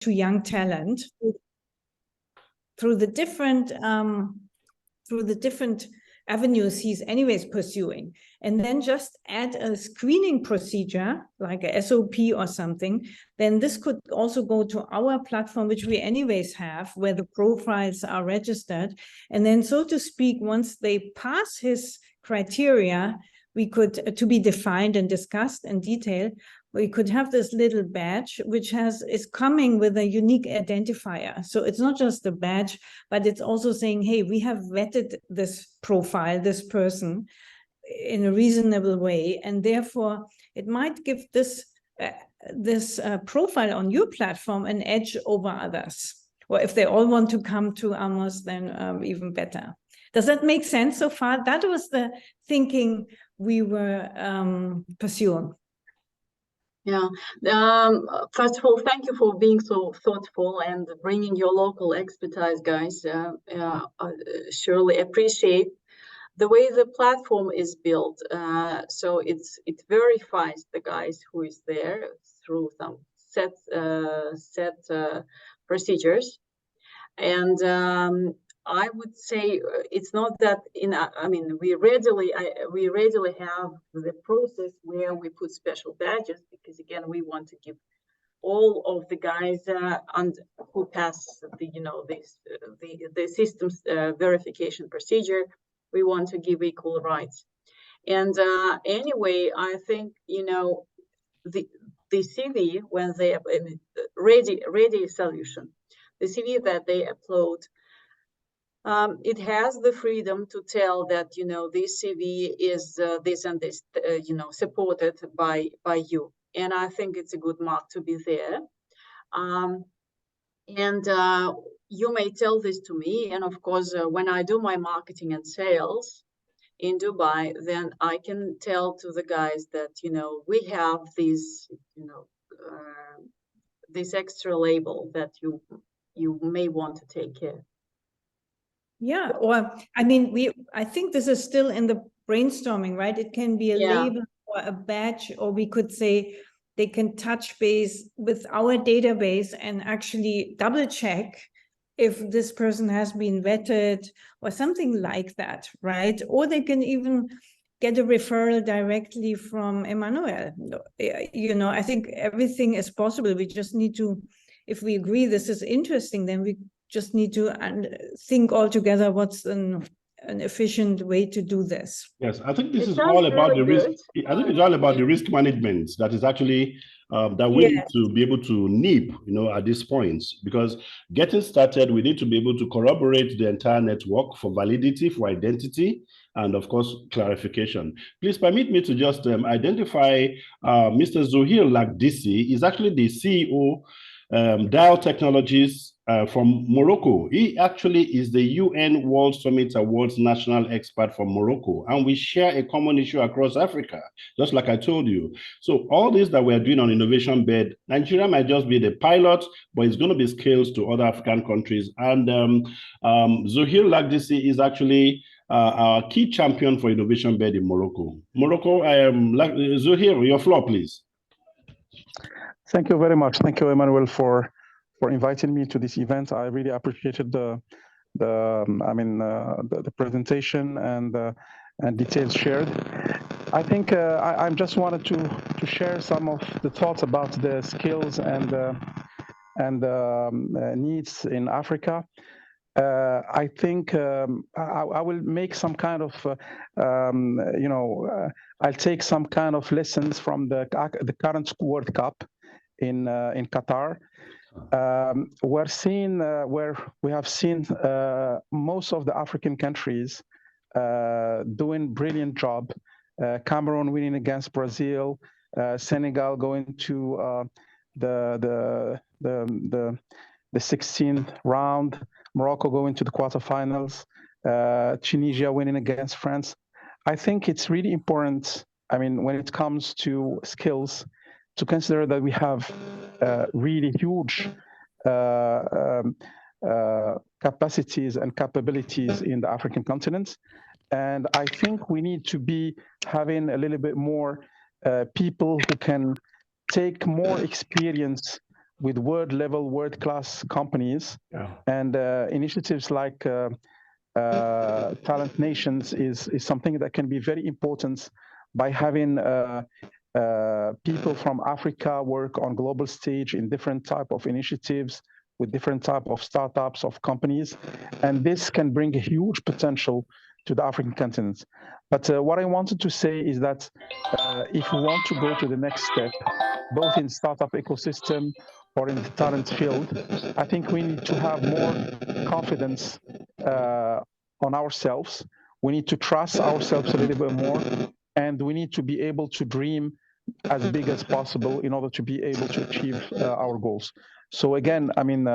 to young talent through the different avenues he's anyways pursuing, and then just add a screening procedure like a SOP or something, then this could also go to our platform, which we anyways have, where the profiles are registered. And then, so to speak, once they pass his criteria, we could, to be defined and discussed in detail, we could have this little badge which is coming with a unique identifier. So it's not just a badge, but it's also saying, hey, we have vetted this profile, this person, in a reasonable way, and therefore it might give this profile on your platform an edge over others. Or if they all want to come to Amos, then even better. Does that make sense so far? That was the thinking we were pursuing. Yeah. First of all, thank you for being so thoughtful and bringing your local expertise, guys. Surely appreciate the way the platform is built. So it verifies the guys who is there through some set procedures, and I would say it's not that we readily have the process where we put special badges, because again we want to give all of the guys who pass the system's verification procedure, we want to give equal rights. And anyway, I think the CV, when they ready solution, the CV that they upload, it has the freedom to tell that this CV is this and this, supported by you, and I think it's a good mark to be there. And you may tell this to me, and of course, when I do my marketing and sales in Dubai, then I can tell to the guys that we have this this extra label that you may want to take care. Yeah, or I think this is still in the brainstorming, right? It can be a label or a badge, or we could say they can touch base with our database and actually double check if this person has been vetted or something like that, right? Or they can even get a referral directly from Emmanuel. I think everything is possible. We just need to, if we agree this is interesting, then we just need to think all together what's an efficient way to do this. Yes, I think this is all about the risk. I think it's all about the risk management that is actually that we need to be able to nip, at this point, because getting started, we need to be able to corroborate the entire network for validity, for identity, and of course, clarification. Please permit me to just identify Mr. Zohir Lagdisi. Is actually the CEO, Dial Technologies, from Morocco. He actually is the UN World Summit Awards national expert from Morocco, and we share a common issue across Africa, just like I told you. So all this that we're doing on Innovation Bed, Nigeria might just be the pilot, but it's going to be scaled to other African countries. And Zohir Lagdisi is actually our key champion for Innovation Bed in Morocco. Zohir, your floor, please. Thank you very much. Thank you, Emmanuel, for inviting me to this event. I really appreciated the presentation and details shared. I think I just wanted to share some of the thoughts about the skills and needs in Africa. I think I will make some kind of, I'll take some kind of lessons from the current World Cup in Qatar. We're seeing where we have seen most of the African countries doing brilliant job. Cameroon winning against Brazil, Senegal going to the 16th round, Morocco going to the quarterfinals, Tunisia winning against France. I think it's really important, when it comes to skills, to consider that we have really huge capacities and capabilities in the African continent. And I think we need to be having a little bit more people who can take more experience with world-level, world-class companies. Yeah. And initiatives like Talent Nations is something that can be very important by having people from Africa work on global stage in different type of initiatives with different type of startups, of companies. And this can bring a huge potential to the African continent. But what I wanted to say is that if we want to go to the next step, both in startup ecosystem or in the talent field, I think we need to have more confidence on ourselves. We need to trust ourselves a little bit more, and we need to be able to dream as big as possible in order to be able to achieve our goals. So again, I mean,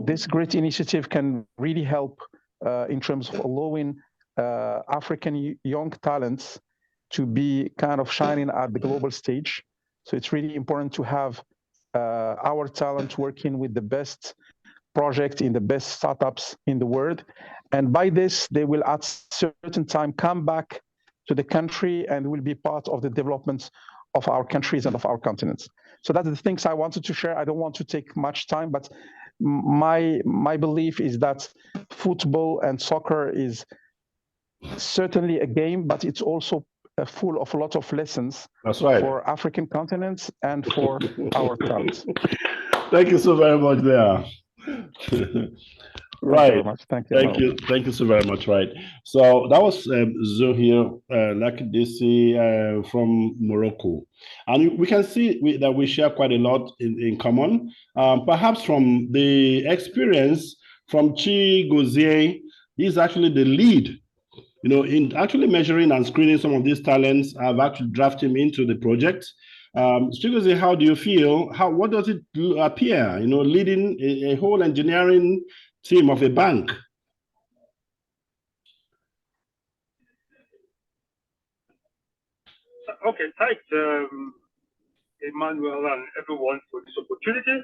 this great initiative can really help in terms of allowing African young talents to be kind of shining at the global stage. So it's really important to have our talent working with the best project in the best startups in the world. And by this, they will at certain time come back to the country and will be part of the development of our countries and of our continents. So that's the things I wanted to share. I don't want to take much time, but my belief is that football and soccer is certainly a game, but it's also full of a lot of lessons. That's right. For African continents and for our talents. Thank you so very much there. Right. Thank you. Thank you so very much. Right. So that was Zohir Lakdisi from Morocco. And we can see that we share quite a lot in common. Perhaps from the experience from Chi Gozier, he's actually the lead, you know, in actually measuring and screening some of these talents. I've actually drafted him into the project. Chigozie, how do you feel? What does it appear, you know, leading a whole engineering team of a bank? Okay, thanks, Emmanuel and everyone for this opportunity.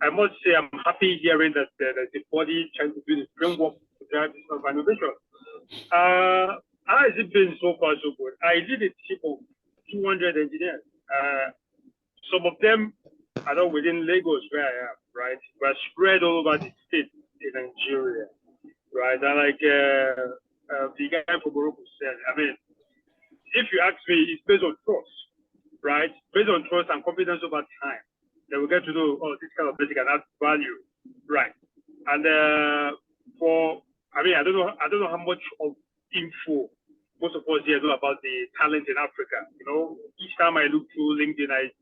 I must say I'm happy hearing that there's a body trying to build a framework to drive this kind of innovation. How has it been so far so good? I lead a team of 200 engineers. Some of them are not within Lagos where I am, right? But spread all over the state in Nigeria, right? And like the guy from Morocco said, I mean, if you ask me, it's based on trust, right? Based on trust and confidence over time, then we get to know, oh, this kind of basic and add value, right? And I don't know how much of info most of us here know about the talent in Africa. You know, each time I look through LinkedIn, I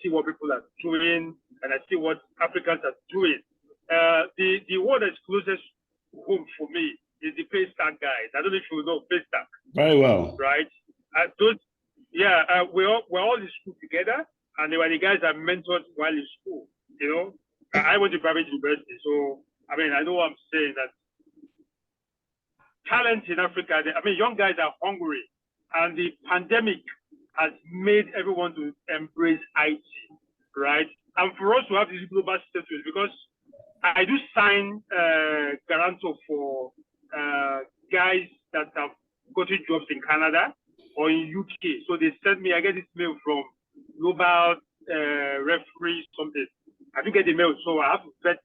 see what people are doing and I see what Africans are doing. The word that's closest home for me is the Paystack guys. I don't know if you know Paystack. Very well. Right? We're all in school together, and they were the guys that mentored while in school. You know, I went to private university, so I mean, I know what I'm saying, that talent in Africa, young guys are hungry, and the pandemic has made everyone to embrace IT, right? And for us to have this global status, because I do sign guarantor for guys that have gotten jobs in Canada or in UK. So they sent me, I get this mail from Global Referee something. I do get the mail, so I have to vet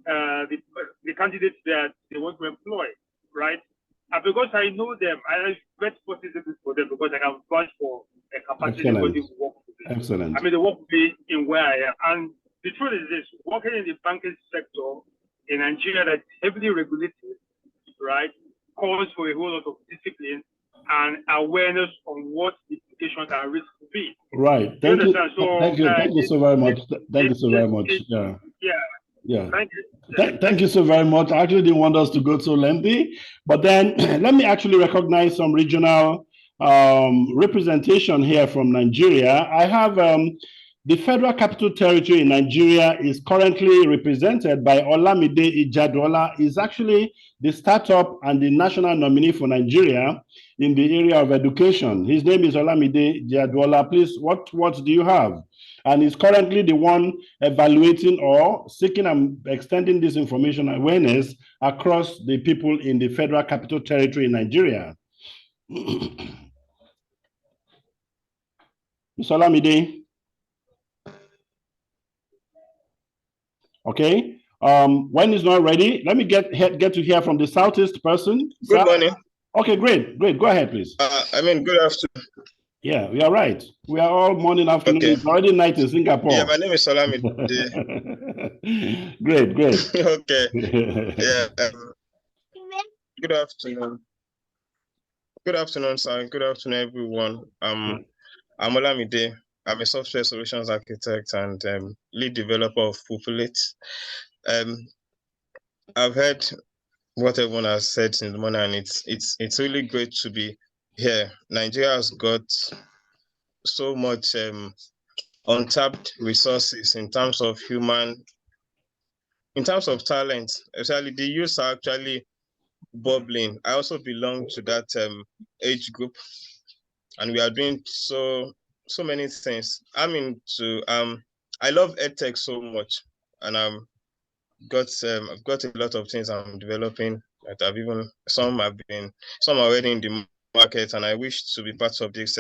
the candidates that they want to employ, right? And because I know them, I vet possibilities for them because I can vouch for a capacity for them to work with them. Excellent. I mean, they work with me in where I am. And the truth is this, working in the banking sector in Nigeria that's heavily regulated, right, calls for a whole lot of discipline and awareness on what the implications and risks could be. Right. Thank you. So, thank you so very much. Thank you so very much. Yeah. Thank you. Thank you so very much. I actually didn't want us to go so lengthy, but then let me actually recognize some regional representation here from Nigeria. I have the Federal Capital Territory in Nigeria is currently represented by Olamide Ijadola. Is actually the startup and the national nominee for Nigeria in the area of education. His name is Olamide Ijadola. Please, what do you have? And he's currently the one evaluating or seeking and extending this information awareness across the people in the Federal Capital Territory in Nigeria. Mr. Olamide. Okay. When it's not ready, let me get to hear from the Southeast person. Good morning. Okay, great. Go ahead, please. Good afternoon. Yeah, we are right. We are all morning, afternoon. Okay. It's already night in Singapore. Yeah, my name is Salami. Great. Okay. Yeah. Good afternoon. Good afternoon, sir. Good afternoon, everyone. I'm Olamide. I'm a software solutions architect and lead developer of Populate. I've heard what everyone has said in the morning, and it's really great to be here. Nigeria has got so much untapped resources in terms of talent. Especially the youth are actually bubbling. I also belong to that age group, and we are doing so many things. I love edtech so much, and I've got a lot of things I'm developing that some are already in the market, and I wish to be part of this.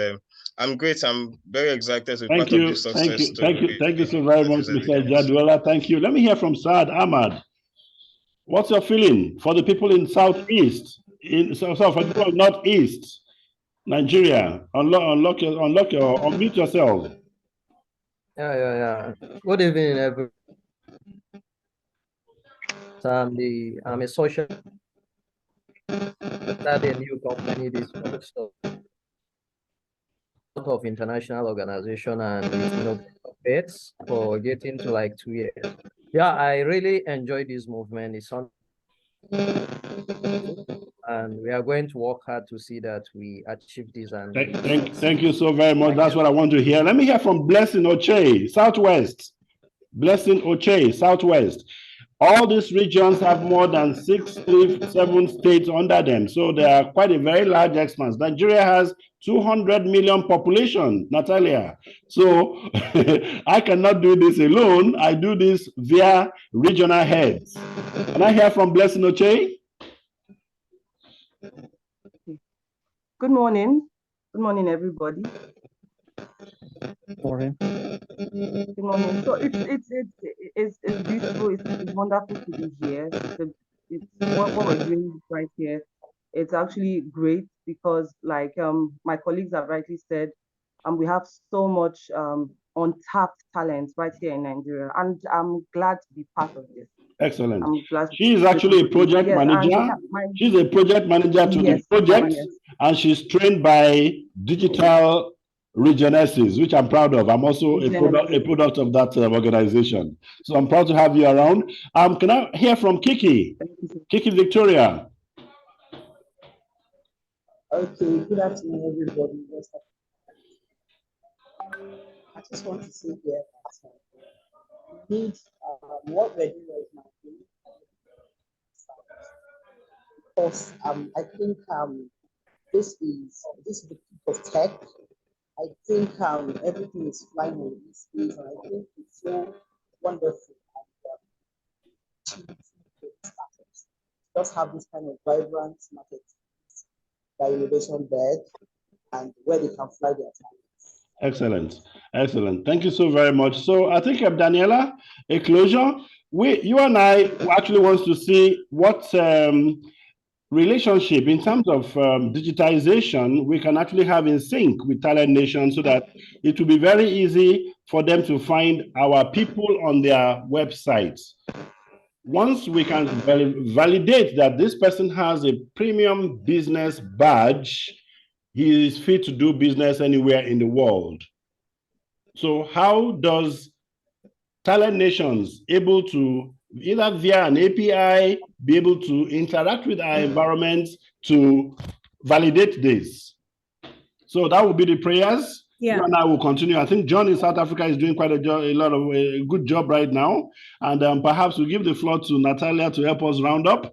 I'm great. I'm very excited to be part of this success story. Thank you so very much, Mr. Jadwala. Thank you. Let me hear from Saad Ahmad. What's your feeling for the people in Southeast, for the people in Northeast Nigeria? Unmute yourself. Yeah. Good evening, everyone. I'm a social started a new company this month, so out of international organization and it's for getting to like 2 years. Yeah, I really enjoy this movement. It's on, and we are going to work hard to see that we achieve this. And thank you so very much. That's what I want to hear. Let me hear from Blessing Oche, Southwest. Blessing Oche, Southwest. All these regions have more than 7 states under them, so they are quite a very large expanse. Nigeria has 200 million population, Natalia. So I cannot do this alone. I do this via regional heads. Can I hear from Blessing Oche? Good morning. Good morning, everybody. Morning. Good morning. So it's beautiful. It's wonderful to be here. It's what we're doing right here. It's actually great because, like my colleagues have rightly said, we have so much untapped talent right here in Nigeria, and I'm glad to be part of this. Excellent. She is actually a project manager. She's a project manager to the project, and she's trained by Digital Regionesses, which I'm proud of. I'm also a product of that organization. So I'm proud to have you around. Can I hear from Kiki? Kiki Victoria. Okay, good afternoon, everybody. I just want to say here that we need what we're doing right now. Because I think this is the peak of tech. I think everything is flying in this space, and I think it's so wonderful and just have this kind of vibrant market by Innovationbed and where they can fly their talents. Excellent. Thank you so very much. So I think Daniela, a closure. You and I actually want to see what relationship in terms of digitization we can actually have in sync with Talent Nation, so that it will be very easy for them to find our people on their websites. Once we can validate that this person has a premium business badge, he is fit to do business anywhere in the world. So how does Talent Nations able to, either via an API, be able to interact with our environment to validate this? So that will be the prayers. Yeah. You and I will continue. I think John in South Africa is doing quite a good job right now. And perhaps we'll give the floor to Natalia to help us round up.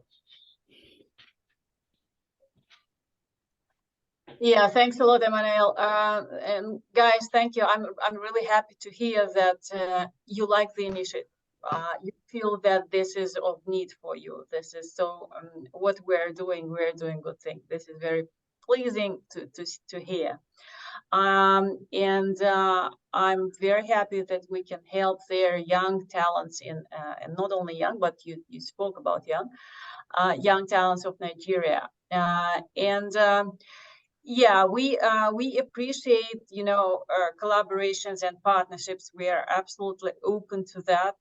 Yeah, thanks a lot, Emmanuel. And guys, thank you. I'm really happy to hear that you like the initiative. You feel that this is of need for you. This is so what we're doing good thing. This is very pleasing to hear. I'm very happy that we can help their young talents in, and not only young, but you spoke about young talents of Nigeria. Yeah, we appreciate, collaborations and partnerships. We are absolutely open to that.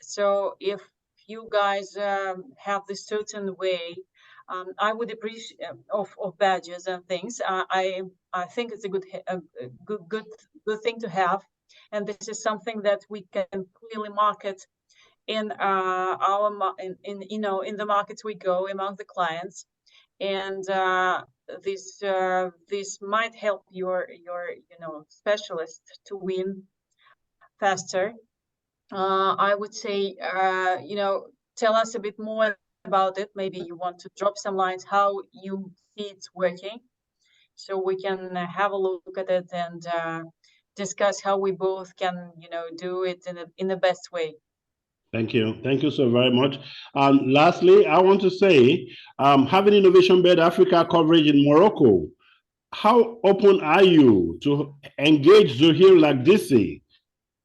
So if you guys have this certain way, I would appreciate of badges and things. I think it's a good thing to have, and this is something that we can clearly market in in the markets we go among the clients, and this might help your specialist to win faster. I would say, tell us a bit more about it. Maybe you want to drop some lines how you see it's working, so we can have a look at it and discuss how we both can, do it in the best way. Thank you. Thank you so very much. Lastly, I want to say, having Innovation Bed Africa coverage in Morocco, how open are you to engage Zuhair Lagdisi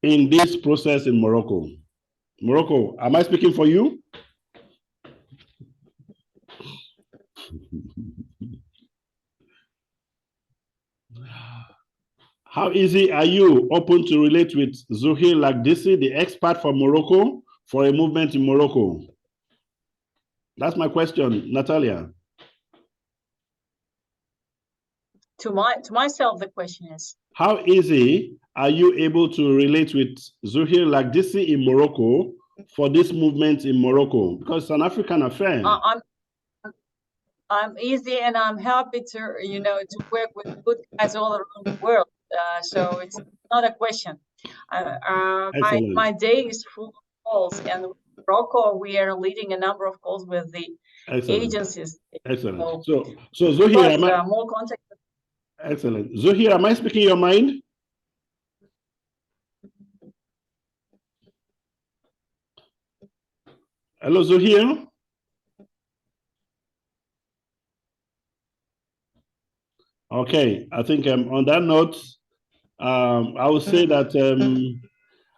in this process in Morocco? Morocco, am I speaking for you? How easy are you open to relate with Zuhair Lagdisi, the expert from Morocco, for a movement in Morocco? That's my question, Natalia. To myself, the question is, how easy are you able to relate with Zuhair Lagdisi in Morocco for this movement in Morocco? Because it's an African affair. I'm easy, and I'm happy to to work with good guys all around the world. So it's not a question. My day is full of calls, and in Morocco we are leading a number of calls with the agencies. Excellent. So Zuhair, more contact. Excellent. Zuhair, am I speaking your mind? Hello, Zuhair. Okay, I think on that note, I will say that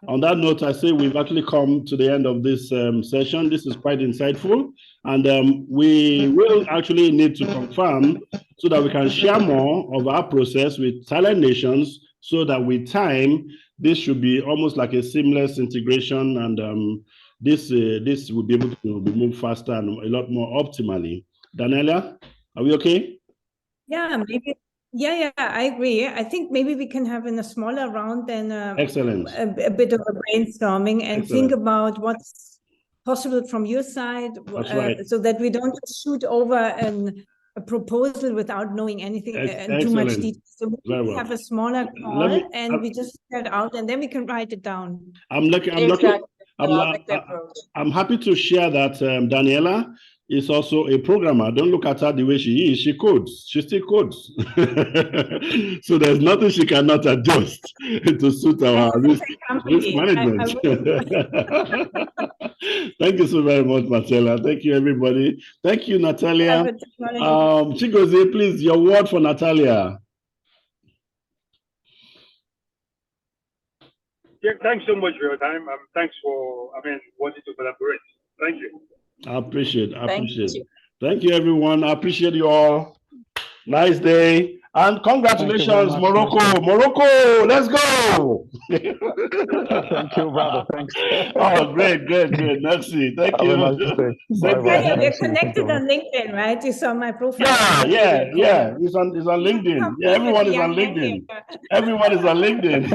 on that note, I say we've actually come to the end of this session. This is quite insightful, and we will actually need to confirm so that we can share more of our process with Talent Nations, so that with time, this should be almost like a seamless integration, and this will be able to be moved faster and a lot more optimally. Daniela, are we okay? Yeah, maybe. Yeah, I agree. I think maybe we can have in a smaller round than Excellent. A bit of a brainstorming and think about what's possible from your side, so that we don't shoot over a proposal without knowing anything too much detail. So we have a smaller call and we just set out, and then we can write it down. I'm happy to share that Daniela is also a programmer. Don't look at her the way she is. She codes. She still codes. So there's nothing she cannot adjust to suit our risk management. Thank you so very much, Marcella. Thank you, everybody. Thank you, Natalia. Chigozie, please, your word for Natalia. Yeah, thanks so much for your time. Thanks for, wanting to collaborate. Thank you. I appreciate it. Thank you, everyone. I appreciate you all. Nice day. And congratulations, Morocco. Morocco, let's go. Thank you, brother. Thanks. Oh, great. Merci. Thank you. We're connected on LinkedIn, right? You saw my profile. Yeah. It's on LinkedIn. Yeah, everyone is on LinkedIn. Everyone is on LinkedIn.